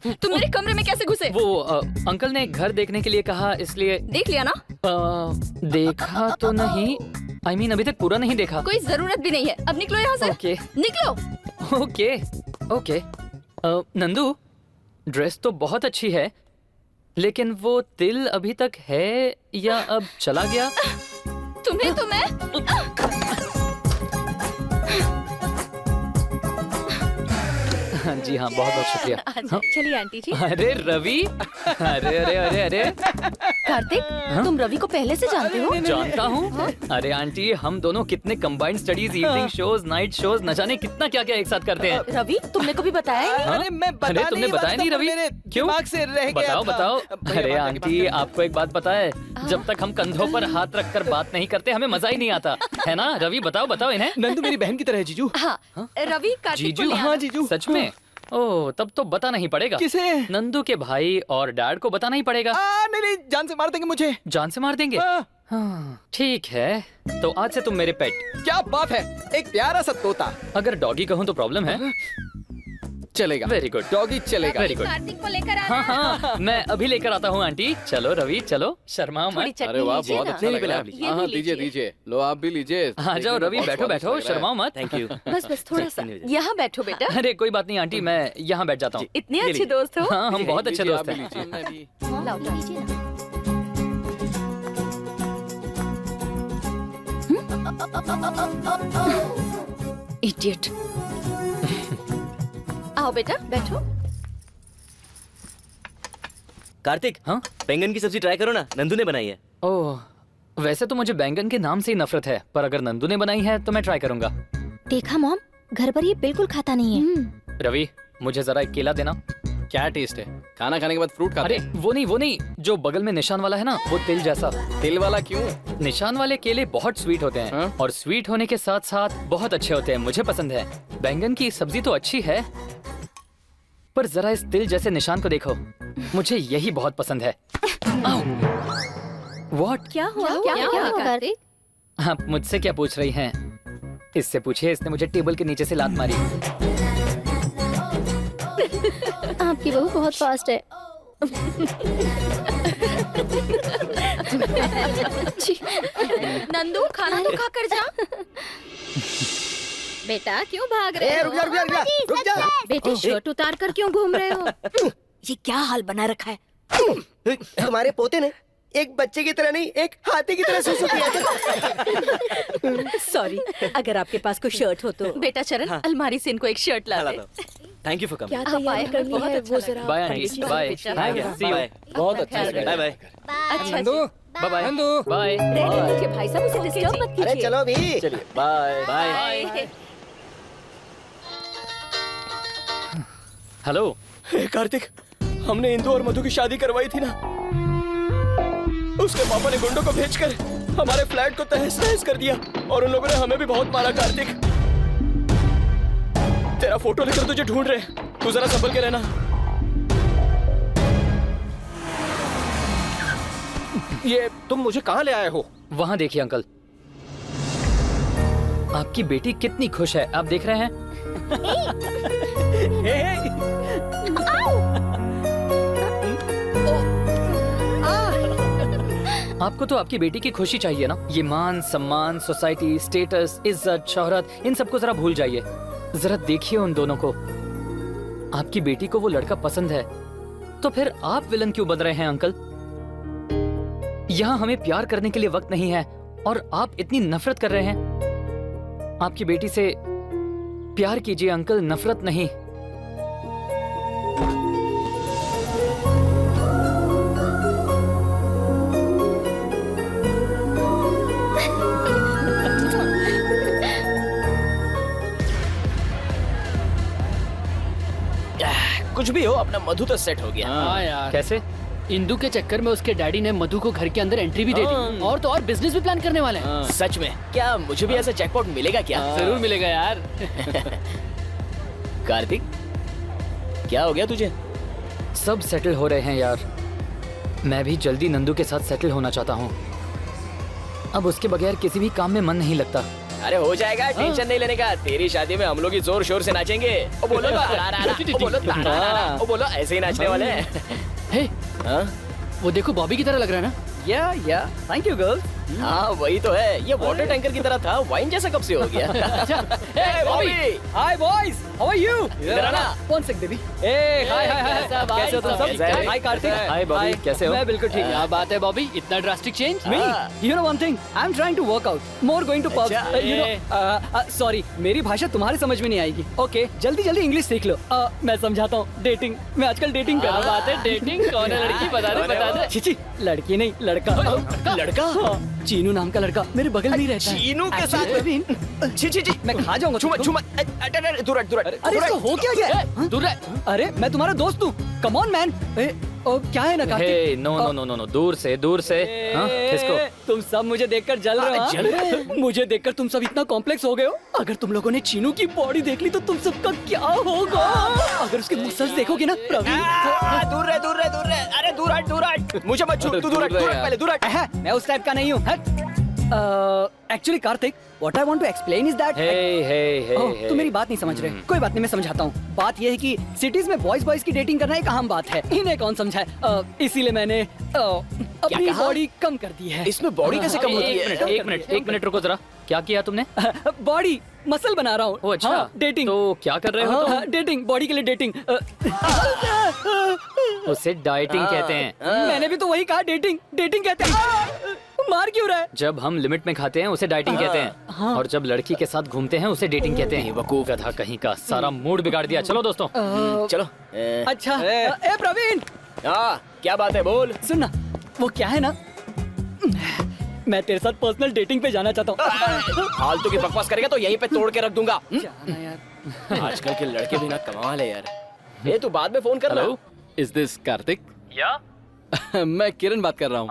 तुम मेरे कमरे में कैसे घुसे? वो अंकल ने घर देखने के लिए कहा, इसलिए। देख लिया ना? देखा तो नहीं, I mean, अभी तक पूरा नहीं देखा। कोई जरूरत भी नहीं है, अब निकलो यहाँ से। ओके निकलो। Okay okay. नंदू, ड्रेस तो बहुत अच्छी है, लेकिन वो तिल अभी तक है या अब चला गया? तुम्हें तो मैं जी हाँ, बहुत बहुत शुक्रिया। चलिए आंटी जी। अरे रवि, अरे अरे अरे अरे, कार्तिक, तुम रवि को पहले से जानते हो? जानता हूँ। अरे आंटी, हम दोनों कितने combined studies, evening shows, night shows, न जाने कितना क्या क्या एक साथ करते हैं। रवि, तुमने कभी बताया? अरे मैं अरे तुमने बताया नहीं रवि? क्यों? से रह गया बताओ था। बताओ। भैया, अरे बात आंटी, आपको एक बात पता है, जब तक हम कंधों पर हाथ रखकर बात नहीं करते, हमें मजा ही नहीं आता, है ना? रवि बताओ बताओ इन्हें। नंदू मेरी बहन की तरह है जीजू। हाँ, रवि कार्तिक को जीजू? ले आना। हाँ जीजू। सच में? ओह, तब तो बताना ही पड़ेगा। किसे? नंदू के भाई और डैड को बताना ही पड़ेगा। नहीं नहीं, जान से मार देंगे मुझे। जान से मार देंगे? हाँ। हाँ, ठीक है, तो आज से तुम मेरे पेट। क्या बात है, एक प्यारा सा तोता। अगर डॉगी कहूँ तो प्रॉब्लम है? चलेगा। वेरी गुड, डॉगी चलेगा। Very good. कार्तिक को लेकर आना। हाँ हाँ, मैं अभी लेकर आता हूँ आंटी। चलो रवि, चलो, शर्माओ थोड़ी मत। चटनी अरे वाह, लीजिए बहुत ना। अच्छा लग रहा ये है। हाँ भी दीजिए लीजिए। दीजिए, लो आप भी लीजिए। आ जाओ रवि, बैठो बैठो, शर्माओ मत। Thank you. बस बस थोड़ा सा यहाँ बैठो बेटा। अरे कोई बात नहीं आंटी, मैं यहाँ बैठ जाता हूँ। इतने अच्छे दोस्त हो। हाँ, हम बहुत अच्छे दोस्त हैं। मैं भी। लाओ लाओ। इडियट। आओ बेटा, बैठो। कार्तिक, हाँ? बैंगन की सब्जी ट्राई करो ना, नंदू ने बनाई है। ओह, वैसे तो मुझे बैंगन के नाम से ही नफरत है, पर अगर नंदू ने बनाई है तो मैं ट्राई करूंगा। देखा मॉम, घर पर ये बिल्कुल खाता नहीं है। रवि, मुझे जरा एक केला देना। क्या टेस्ट है? खाना खाने के बाद फ्रूट खाते अरे वो नहीं, जो बगल में निशान वाला है ना, वो तिल जैसा। हैं। तिल वाला क्यों? निशान वाले केले बहुत स्वीट होते हैं। हाँ? और स्वीट होने के साथ साथ बहुत अच्छे होते हैं, मुझे पसंद है। बैंगन की सब्जी तो अच्छी है, पर जरा इस तिल जैसे निशान को देखो, मुझे यही बहुत पसंद है। What? क्या हुआ? क्या हुआ कार्तिक? आप मुझसे क्या पूछ रही हैं? इससे पूछिए, इसने मुझे टेबल के नीचे से लात मारी। आपकी बहू बहुत फास्ट है। नंदू, खाना तो खा कर जा। बेटा क्यों भाग रहे हो? रुक जा। बेटे शर्ट उतार कर क्यों घूम रहे हो? ये क्या हाल बना रखा है? तुम्हारे पोते ने एक बच्चे की तरह नहीं, एक हाथी की तरह सुसु किया था। सॉरी, अगर आपके पास कोई शर्ट हो तो। बेटा चरण, अलमारी से इनको एक शर्ट ला दे। Thank you for coming. क्या तैयारी करनी है वो जरा। Bye aunty, bye. See you. बहुत अच्छा लग रहा बाय है। बाय। अच्छा Nandu, bye bye. Nandu. Bye. रहने दीजिए भाई साहब, उसे डिस्टर्ब मत अरे कीजिए। चलो भी। चलिए बाय बाय। हेलो। कार्तिक, हमने इंदु और मधु की शादी करवाई थी ना, उसके पापा ने गुंडों को भेजकर हमारे फ्लैट को तहस नहस कर दिया और उन लोगों ने हमें भी बहुत मारा। कार्तिक, तेरा फोटो लेकर तुझे ढूंढ रहे, तू जरा संभल के रहना। ये तुम मुझे कहाँ ले आए हो? वहाँ देखिए अंकल, आपकी बेटी कितनी खुश है, आप देख रहे हैं? आपको तो आपकी बेटी की खुशी चाहिए ना। ये मान सम्मान, सोसाइटी, स्टेटस, इज्जत, शोहरत, इन सबको जरा भूल जाइए। जरा देखिए उन दोनों को। आपकी बेटी को वो लड़का पसंद है, तो फिर आप विलन क्यों बन रहे हैं अंकल? यहाँ हमें प्यार करने के लिए वक्त नहीं है और आप इतनी नफरत कर रहे हैं। आपकी बेटी से प्यार कीजिए अंकल, नफरत नहीं। कुछ भी हो, अपना मधु तो सेट हो गया। हाँ यार, कैसे? इंदु के चक्कर में उसके डैडी ने मधु को घर के अंदर एंट्री भी दे दी और तो और बिजनेस भी प्लान करने वाले हैं। सच में? क्या मुझे भी ऐसा जैकपॉट मिलेगा क्या? जरूर मिलेगा यार। कार्तिक, क्या हो गया तुझे? सब सेटल हो रहे हैं यार। मैं भी जल्दी नंदू के साथ सेटल होना चाहता हूँ। अब उसके बगैर किसी भी काम में मन नहीं लगता। अरे हो जाएगा, टेंशन नहीं लेने का। तेरी शादी में हम लोग ही जोर शोर से नाचेंगे। ओ बोलो तारारा, ओ बोलो तारारा, ओ बोलो ऐसे ही नाचने वाले हैं। हे, हाँ? वो देखो बॉबी की तरह लग रहा है ना। या थैंक यू गर्ल्स। हाँ वही तो है, ये वाटर टैंकर की तरह था, वाइन जैसा कब से हो गया? Hey, Bobby! Hi boys, how are you? इधर आना। One sec baby. ए हाय हाय हाय, कैसे हो तुम सब? कैसे है? हाय कार्तिक। हाय बॉबी, कैसे हो? मैं बिल्कुल ठीक। क्या बात है बॉबी, इतना drastic change? Me? You know one thing? I'm trying to work out. More going to pubs. अच्छा, You know, sorry, मेरी भाषा तुम्हारे समझ में नहीं आएगी। Okay, जल्दी जल्दी इंग्लिश सीख लो। मैं समझाता हूँ। डेटिंग, मैं आजकल डेटिंग कर क्या रहा हूँ। बात है, डेटिंग? कौन है लड़की? बता दे बता दे। छिची, लड़की नहीं लड़का। लड़का? हाँ, चीनू नाम का लड़का मेरे बगल में ही रहता है। चीनू के साथ? प्रवीण, छी मैं खा जाऊंगा छुमा तुमको। छुमा, दूर हट, दूर हट। अरे इसको हो क्या गया? दूर रह। अरे मैं तुम्हारा दोस्त हूँ। Come on man. क्या है ना Kartik? Hey no no no no no, दूर से हाँ, किसको? तुम सब मुझे देखकर जल रहे हो। जल रहे हाँ? मुझे देखकर तुम सब इतना कॉम्प्लेक्स हो गए हो। अगर तुम लोगों ने चीनू की बॉडी देख ली तो तुम सबका क्या होगा? अगर उसके मुसल्स देखोगे ना प्रवीण। दूर रहे, दूर रहे, दूर रहे। अरे दूर हट, मुझे मत छू, तू दूर हट, पहले दूर हट। मैं उस टाइप का नहीं हूँ। Actually Kartik, what I want to explain is that तुम मेरी बात नहीं समझ रहे। कोई बात नहीं, मैं समझाता हूँ। बात यह है कि सिटीज में बॉयज की डेटिंग करना एक अहम बात है। इन्हें कौन समझाए? इसीलिए मैंने अपनी कहा? बॉडी कम कर दी है। इसमें बॉडी कैसे कम होती है? एक मिनट रुको जरा, क्या किया तुमने? बॉडी मसल बना रहा हूँ। ओ अच्छा, डेटिंग। तो क्या कर रहे हो तुम? डेटिंग, बॉडी के लिए डेटिंग। उसे डाइटिंग कहते हैं। मैंने भी तो वही कहा, डेटिंग डेटिंग कहते हैं। मार क्यों रहा है? जब हम लिमिट में खाते हैं उसे डाइटिंग कहते हैं, और जब लड़की के साथ घूमते हैं उसे डेटिंग कहते हैं। वकूफ गधा कहीं का, सारा मूड बिगाड़ दिया। चलो दोस्तों, चलो। अच्छा, ए प्रवीण, क्या बात है, बोल। सुनना, वो क्या है ना, मैं तेरे साथ पर्सनल डेटिंग पे जाना चाहता हूँ। फालतू की बकवास करेगा तो यहीं पे तोड़ के रख दूंगा। जाना यार। आजकल के लड़के भी ना कमाल है यार। ये तू बाद में फोन कर। Hello, is this Kartik? या मैं किरण बात कर रहा हूँ।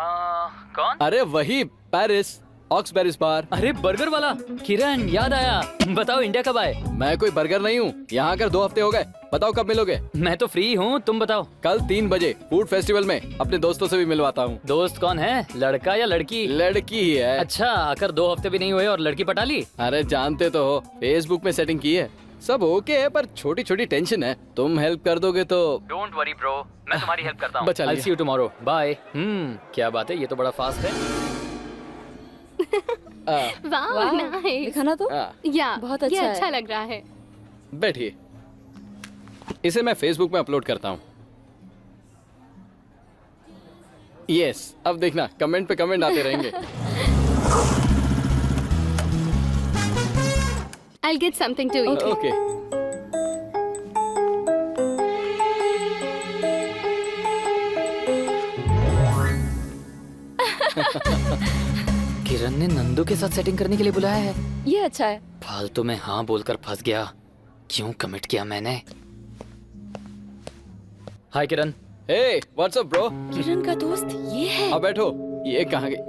कौन? अरे वही पेरिस, ऑक्स पेरिस बार। अरे बर्गर वाला किरण, याद आया। बताओ इंडिया कब आए? मैं कोई बर्गर नहीं हूँ, यहाँ आकर 2 हफ्ते हो गए। बताओ कब मिलोगे? मैं तो फ्री हूँ, तुम बताओ। कल 3 बजे फूड फेस्टिवल में अपने दोस्तों से भी मिलवाता हूँ। दोस्त कौन है, लड़का या लड़की? लड़की ही है। अच्छा, आकर 2 हफ्ते भी नहीं हुए और लड़की पटा ली? अरे जानते तो हो, फेसबुक में सेटिंग की है। सब ओके है, पर छोटी छोटी टेंशन है। तुम हेल्प कर दोगे तो। डोंट वरी ब्रो, मैं तुम्हारी हेल्प करता हूँ। बचा लिया। I'll see you tomorrow. Bye. क्या बात है, ये तो बड़ा फास्ट है। वाह नाइस। दिखाना तो। या बहुत ये अच्छा है। अच्छा लग रहा है। बैठिए, इसे मैं फेसबुक में अपलोड करता हूँ। यस, अब देखना कमेंट पे कमेंट आते रहेंगे। I'll get something to eat. Okay. Kiran ने नंदू के साथ सेटिंग करने के लिए बुलाया है। ये अच्छा है। फालतू में हाँ बोलकर फंस गया। क्यों कमिट किया मैंने? हाय किरण। हे, व्हाट्स अप ब्रो? किरण का दोस्त ये है। अब बैठो। ये कहाँ गई?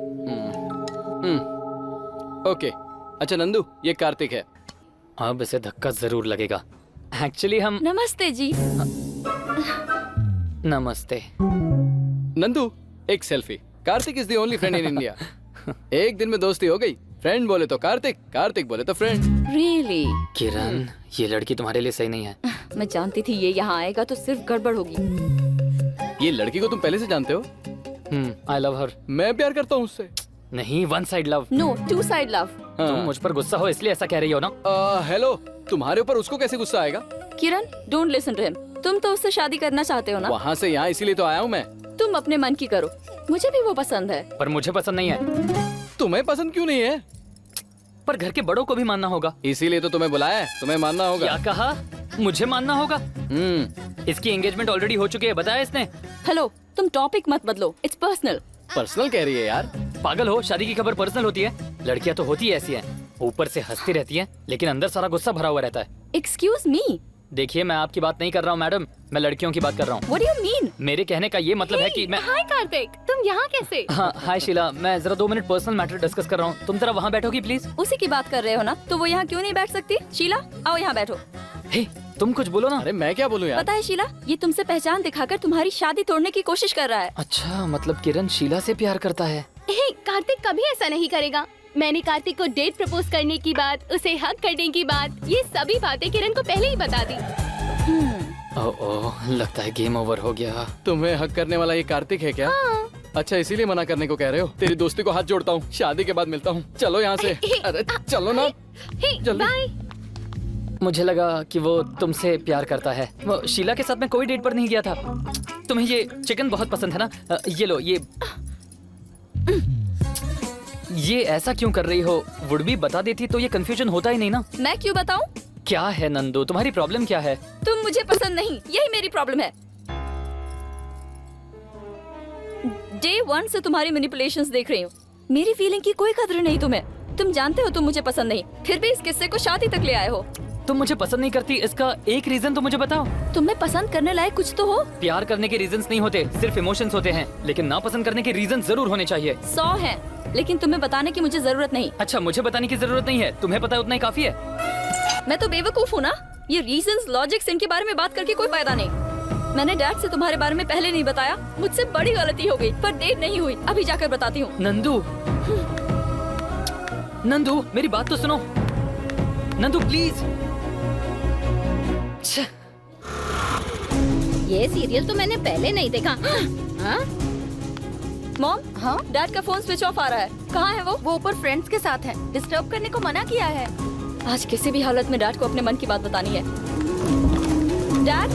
ओके। अच्छा नंदू, ये कार्तिक है। अब इसे धक्का जरूर लगेगा। एक्चुअली हम नमस्ते जी। नमस्ते। नंदू, एक selfie. Kartik is the only friend in India. एक दिन में दोस्ती हो गई। फ्रेंड बोले तो कार्तिक, कार्तिक बोले तो फ्रेंड। रियली? किरण, ये लड़की तुम्हारे लिए सही नहीं है। मैं जानती थी ये यहाँ आएगा तो सिर्फ गड़बड़ होगी। ये लड़की को तुम पहले से जानते हो? I love her. मैं प्यार करता हूँ उससे। नहीं, one side love. No, 2 side love. तुम मुझ पर गुस्सा हो इसलिए ऐसा कह रही हो ना? हेलो, तुम्हारे ऊपर उसको कैसे गुस्सा आएगा? किरण, डोंट लिसन टू हिम। तुम तो उससे शादी करना चाहते हो ना? वहाँ से यहाँ इसीलिए तो आया हूँ मैं। तुम अपने मन की करो। मुझे भी वो पसंद है। पर मुझे पसंद नहीं है। तुम्हें पसंद क्यों नहीं है? पर घर के बड़ों को भी मानना होगा। इसीलिए तो तुम्हें बुलाया है, तुम्हें मानना होगा। क्या कहा? मुझे मानना होगा? इसकी एंगेजमेंट ऑलरेडी हो चुकी है, बताया इसने। हेलो, तुम टॉपिक मत बदलो। It's personal. पर्सनल कह रही है यार। पागल हो, शादी की खबर पर्सनल होती है? लड़कियां तो होती ऐसी हैं, ऊपर से हंसती रहती हैं, लेकिन अंदर सारा गुस्सा भरा हुआ रहता है। Excuse me. देखिए, मैं आपकी बात नहीं कर रहा हूँ मैडम, मैं लड़कियों की बात कर रहा हूँ। What do you mean? मेरे कहने का ये मतलब है कि मैं। हाय कार्तिक, तुम यहाँ कैसे? हाँ, हाय शीला, मैं जरा 2 मिनट पर्सनल मैटर डिस्कस कर रहा हूँ। तुम जरा वहाँ बैठोगी प्लीज। उसी की बात कर रहे हो ना, तो वो यहाँ क्यों नहीं बैठ सकती? शीला, आओ यहाँ बैठो। हे, तुम कुछ बोलो ना। अरे मैं क्या बोलूं यार? पता है शीला, ये तुमसे पहचान दिखाकर तुम्हारी शादी तोड़ने की कोशिश कर रहा है। अच्छा, मतलब किरण शीला से प्यार करता है। हे कार्तिक कभी ऐसा नहीं करेगा। मैंने कार्तिक को डेट प्रपोज करने की बात, उसे हक करने की बात, ये सभी बातें किरण को पहले ही बता दी। ओह, लगता है गेम ओवर हो गया। तुम्हें हक करने वाला ये कार्तिक है क्या? अच्छा, इसीलिए मना करने को कह रहे हो? तेरी दोस्ती को हाथ जोड़ता हूँ, शादी के बाद मिलता हूँ। चलो यहाँ से। अरे चलो ना जल्दी। बाय। मुझे लगा कि वो तुमसे प्यार करता है। वो शीला के साथ मैं कोई डेट पर नहीं गया था। तुम्हें ये चिकन बहुत पसंद है ना? ये लो, ये ऐसा क्यों कर रही हो? वुड भी बता देती तो ये कंफ्यूजन होता ही नहीं ना। मैं क्यों बताऊं? क्या है नंदू, तुम्हारी प्रॉब्लम क्या है? तुम मुझे पसंद नहीं, यही मेरी प्रॉब्लम है। डे 1 से तुम्हारी मैनिपुलेशंस देख रही हूँ। मेरी फीलिंग की कोई कदर नहीं तुम्हें। तुम जानते हो तुम मुझे पसंद नहीं, फिर भी इस किस्से को शादी तक ले आए हो। तुम मुझे पसंद नहीं करती, इसका एक रीजन तो मुझे बताओ। तुम्हें पसंद करने लायक कुछ तो हो। प्यार करने के रीजंस नहीं होते, सिर्फ इमोशंस होते हैं। लेकिन नापसंद करने के रीजन जरूर होने चाहिए। 100 हैं, लेकिन तुम्हें बताने की मुझे जरूरत नहीं। अच्छा, मुझे बताने की जरूरत नहीं है, तुम्हें पता है उतना ही काफी है। मैं तो बेवकूफ हूँ ना। ये रीजंस, लॉजिक्स, इनके बारे में बात करके कोई फायदा नहीं। मैंने डैड से तुम्हारे बारे में पहले नहीं बताया, मुझसे बड़ी गलती हो गई, पर देर नहीं हुई। अभी जाकर बताती हूँ। नंदू, नंदू मेरी बात तो सुनो। नंदू प्लीज। ये सीरियल तो मैंने पहले नहीं देखा। हाँ? मॉम, हाँ डैड का फोन स्विच ऑफ आ रहा है। कहाँ है वो? ऊपर फ्रेंड्स के साथ है। डिस्टर्ब करने को मना किया है। आज किसी भी हालत में डैड को अपने मन की बात बतानी है। डैड,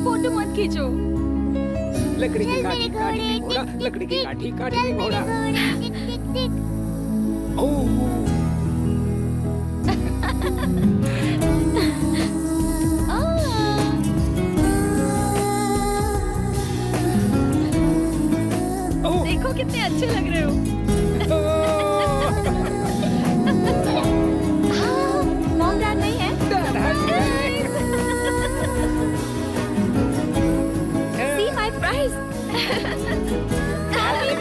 फोटो मत खींचो। लकड़ी की काठी काठी घोड़ा, लकड़ी की काठी काठी घोड़ा। देखो कितने अच्छे लग रहे हो। मॉम डैड नहीं है? See my prize. Happy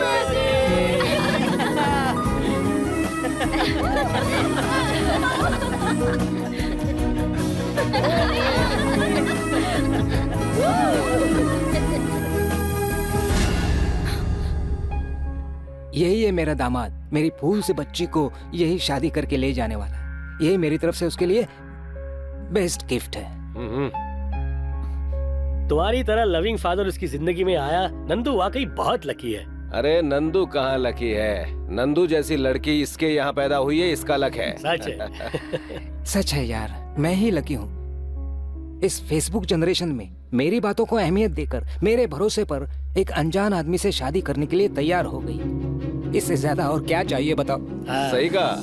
यही है मेरा दामाद, मेरी फूल से बच्ची को यही शादी करके ले जाने वाला है। यही मेरी तरफ से उसके लिए बेस्ट गिफ्ट है। तुम्हारी तरह लविंग फादर उसकी जिंदगी में आया, नंदू वाकई बहुत लकी है। अरे नंदू कहाँ लकी है? नंदू जैसी लड़की इसके यहाँ पैदा हुई है, इसका लक है। सच है। सच है यार, मैं ही लकी हूँ। इस फेसबुक जनरेशन में मेरी बातों को अहमियत देकर मेरे भरोसे पर एक अनजान आदमी से शादी करने के लिए तैयार हो गई। इससे ज्यादा और क्या चाहिए बताओ? सही कहा।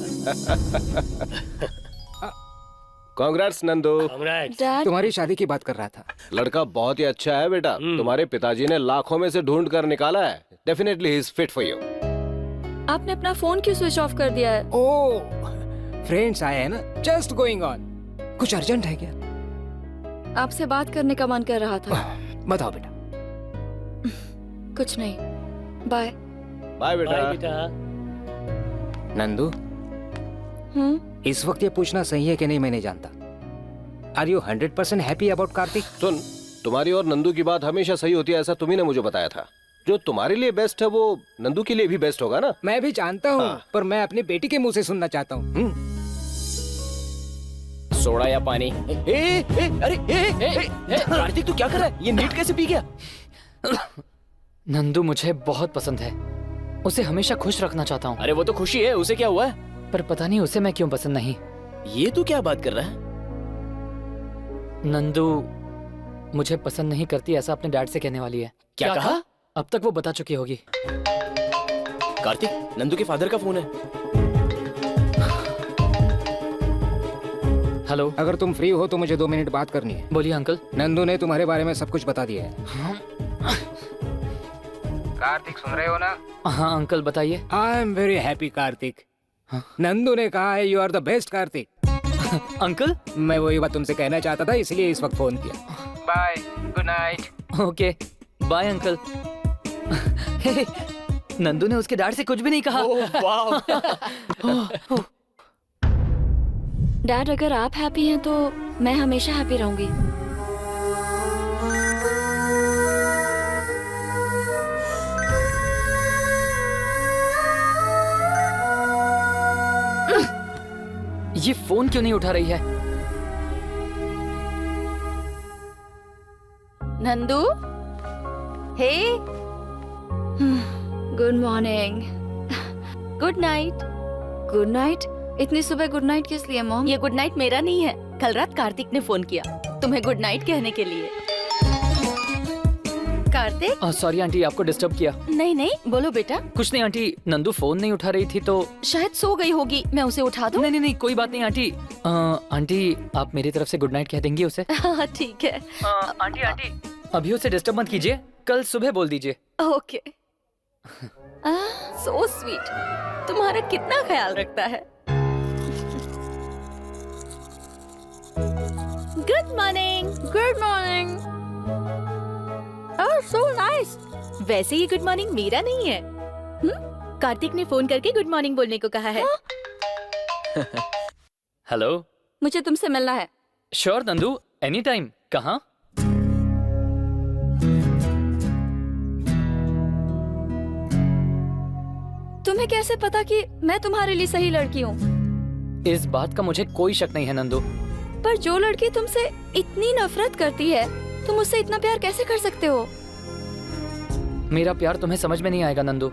कांग्रेट्स नंदू। डैड, तुम्हारी शादी की बात कर रहा था। लड़का बहुत ही अच्छा है बेटा। तुम्हारे पिताजी ने लाखों में से ढूंढ कर निकाला है। Definitely he is fit for you. आपने अपना फोन क्यों स्विच ऑफ कर दिया है? ओह, फ्रेंड्स आए हैं ना, जस्ट गोइंग ऑन। कुछ अर्जेंट है क्या? आपसे बात करने का मन कर रहा था। बताओ बेटा। कुछ नहीं, बाय। बाय बेटा। नंदू, इस वक्त ये पूछना सही है कि नहीं मैं नहीं जानता। Are you 100% happy about Kartik? सुन, तुम्हारी और नंदू की बात हमेशा सही होती है, ऐसा तुम्ही ने मुझे बताया था। जो तुम्हारे लिए बेस्ट है वो नंदू के लिए भी बेस्ट होगा ना? मैं भी जानता हूँ, पर मैं अपनी बेटी के मुंह से सुनना चाहता हूँ। सोडा या पानी? अरे कार्तिक तू क्या कर रहा है? ये नीट कैसे पी गया? नंदू मुझे बहुत पसंद है, उसे हमेशा खुश रखना चाहता हूँ। अरे वो तो खुशी है, उसे क्या हुआ है? पर पता नहीं उसे मैं क्यों पसंद नहीं। ये तू क्या बात कर रहा है? नंदू मुझे पसंद नहीं करती, ऐसा अपने डैड से कहने वाली है। क्या कहा? अब तक वो बता चुकी होगी। कार्तिक, नंदू के फादर का फोन है। हेलो, अगर तुम फ्री हो तो मुझे 2 मिनट बात करनी है। बोलिए अंकल। नंदू ने तुम्हारे बारे में सब कुछ बता दिया है। कार्तिक सुन रहे हो ना? हाँ अंकल बताइए। I am very happy Kartik. Nandu ने कहा है you are the best Kartik. Uncle, मैं वही बात तुमसे कहना चाहता था, इसलिए इस वक्त फोन किया। Bye, good night. Okay bye uncle. Nandu ने उसके डैड से कुछ भी नहीं कहा। डैड, अगर आप हैप्पी हैं तो मैं हमेशा हैप्पी रहूंगी। ये फोन क्यों नहीं उठा रही है? Nandu, hey, good morning, good night. Good night? इतनी सुबह गुड नाइट किस लिए मॉम? ये गुड नाइट मेरा नहीं है, कल रात कार्तिक ने फोन किया तुम्हें गुड नाइट कहने के लिए। कार्तिक? सॉरी आंटी, आपको डिस्टर्ब किया। नहीं नहीं, बोलो बेटा। कुछ नहीं आंटी, नंदू फोन नहीं उठा रही थी तो शायद सो गई होगी, मैं उसे उठा दूं? नहीं, कोई बात नहीं आंटी। आंटी, आप मेरी तरफ से गुड नाइट कह देंगी उसे? हाँ ठीक है। आंटी अभी उसे डिस्टर्ब मत कीजिए, कल सुबह बोल दीजिए। ओके। सो स्वीट, तुम्हारा कितना ख्याल रखता है। Good morning. Good morning. Oh so nice. वैसे ये गुड मॉर्निंग मेरा नहीं है, कार्तिक ने फोन करके गुड मॉर्निंग बोलने को कहा है। हेलो, मुझे तुमसे मिलना है। Sure Nandu, any time. कहाँ? तुम्हें कैसे पता कि मैं तुम्हारे लिए सही लड़की हूँ? इस बात का मुझे कोई शक नहीं है नंदू। पर जो लड़की तुमसे इतनी नफरत करती है, तुम उससे इतना प्यार कैसे कर सकते हो? मेरा प्यार तुम्हें समझ में नहीं आएगा नंदू,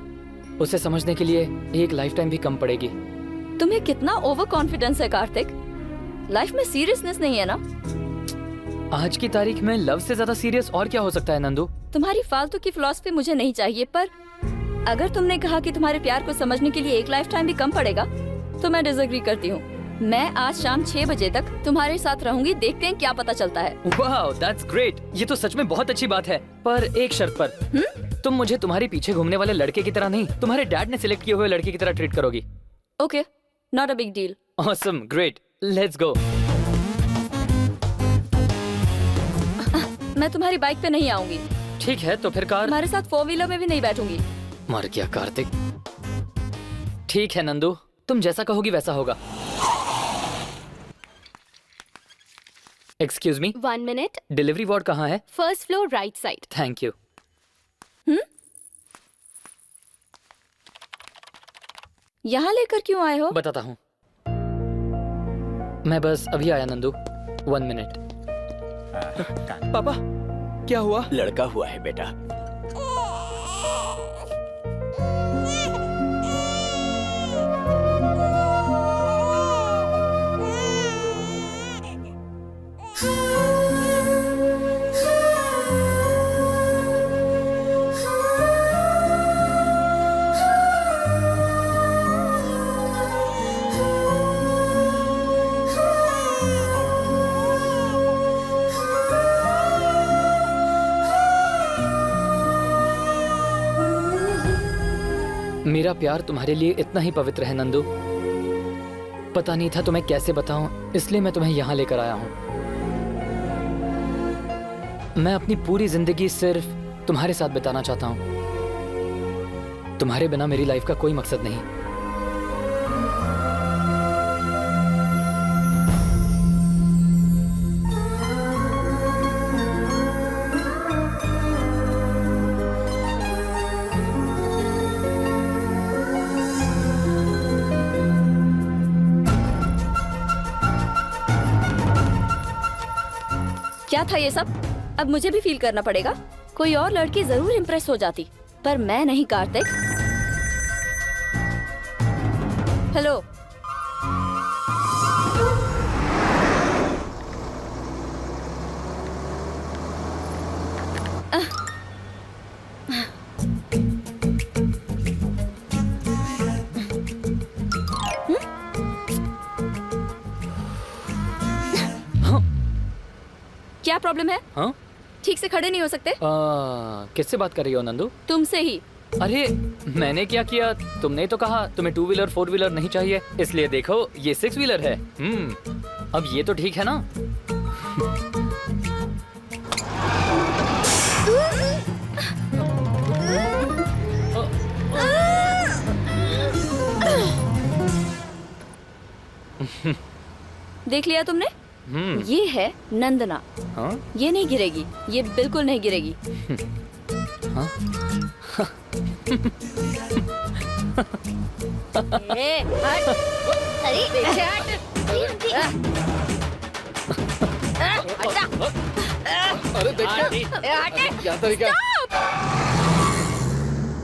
उसे समझने के लिए एक लाइफ टाइम भी कम पड़ेगी। तुम्हें कितना ओवर कॉन्फिडेंस है कार्तिक। लाइफ में सीरियसनेस नहीं है ना? आज की तारीख में लव से ज्यादा सीरियस और क्या हो सकता है नंदू? तुम्हारी फालतू की फिलॉसफी मुझे नहीं चाहिए, पर अगर तुमने कहा कि तुम्हारे प्यार को समझने के लिए एक लाइफ टाइम भी कम पड़ेगा, तो मैं डिसएग्री करती हूँ। मैं आज शाम 6 बजे तक तुम्हारे साथ रहूंगी, देखते हैं क्या पता चलता है। Wow, that's great. ये तो सच में बहुत अच्छी बात है, पर एक शर्त पर। तुम मुझे तुम्हारे पीछे घूमने वाले लड़के की तरह नहीं, तुम्हारे डैड ने सिलेक्ट किए हुए लड़के की तरह ट्रीट करोगी। Okay, not a big deal. Awesome, great, let's go. मैं तुम्हारी बाइक पे नहीं आऊंगी। ठीक है, तो फिर कार। तुम्हारे साथ 4 व्हीलर में भी नहीं बैठूंगी। मर गया कार्तिक। ठीक है नंदू, तुम जैसा कहोगी वैसा होगा। Excuse me, 1 minute. Delivery ward कहाँ है? First floor right side. Thank you. यहाँ लेकर क्यों आए हो? बताता हूँ, मैं बस अभी आया नंदू। 1 मिनट। पापा, क्या हुआ? लड़का हुआ है बेटा। मेरा प्यार तुम्हारे लिए इतना ही पवित्र है नंदू। पता नहीं था तुम्हें कैसे बताऊं, इसलिए मैं तुम्हें यहाँ लेकर आया हूँ। मैं अपनी पूरी जिंदगी सिर्फ तुम्हारे साथ बिताना चाहता हूँ। तुम्हारे बिना मेरी लाइफ का कोई मकसद नहीं। क्या था ये सब? अब मुझे भी फील करना पड़ेगा। कोई और लड़की जरूर इम्प्रेस हो जाती, पर मैं नहीं कार्तिक। हेलो, क्या प्रॉब्लम है? हाँ? ठीक से खड़े नहीं हो सकते? किससे बात कर रही हो नंदू? तुमसे ही। अरे मैंने क्या किया? तुमने तो कहा तुम्हें 2 व्हीलर 4 व्हीलर नहीं चाहिए, इसलिए देखो ये 6 व्हीलर है। अब ये तो ठीक है ना? देख लिया तुमने? ये है नंदना। हाँ? ये नहीं गिरेगी, ये बिल्कुल नहीं गिरेगी। हाँ? ए, हट। अरे पीछे हट। अरे देखिए क्या तरीका।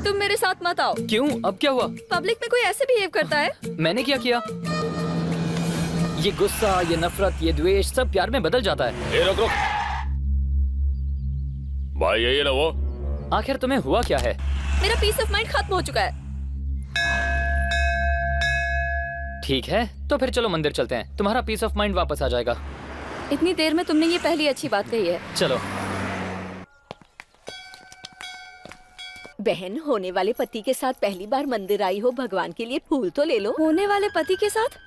तुम मेरे साथ मत आओ। क्यों? अब क्या हुआ? पब्लिक में कोई ऐसे बिहेव करता है? मैंने क्या किया? ये गुस्सा, ये नफरत, ये द्वेष सब प्यार में बदल जाता है। ए, रुक रुक भाई, यही है ना वो? आखिर तुम्हें हुआ क्या है? मेरा पीस ऑफ माइंड खत्म हो चुका है। ठीक है, तो फिर चलो मंदिर चलते हैं, तुम्हारा पीस ऑफ माइंड वापस आ जाएगा। इतनी देर में तुमने ये पहली अच्छी बात कही है। चलो। बहन, होने वाले पति के साथ पहली बार मंदिर आई हो, भगवान के लिए फूल तो ले लो। होने वाले पति के साथ?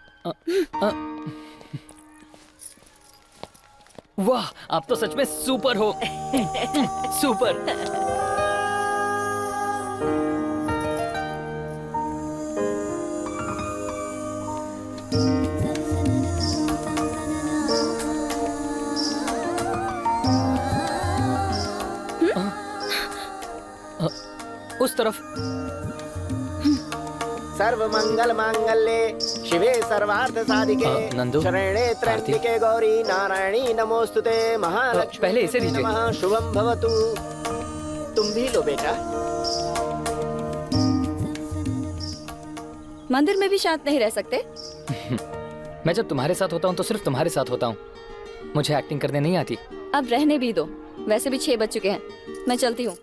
वाह, आप तो सच में सुपर हो। सुपर। उस तरफ। सर्वमंगल मांगल्ये शिवे सर्वार्थ साधिके नंदू, शरणे त्र्यंबिके गौरी नारायणी नमोस्तुते महालक्ष्मी पहले इसे दीजिए। नमः शुभम भवतु। तुम भी लो बेटा। मंदिर में भी शांत नहीं रह सकते? मैं जब तुम्हारे साथ होता हूँ तो सिर्फ तुम्हारे साथ होता हूँ, मुझे एक्टिंग करने नहीं आती। अब रहने भी दो, वैसे भी 6 बज चुके हैं, मैं चलती हूँ।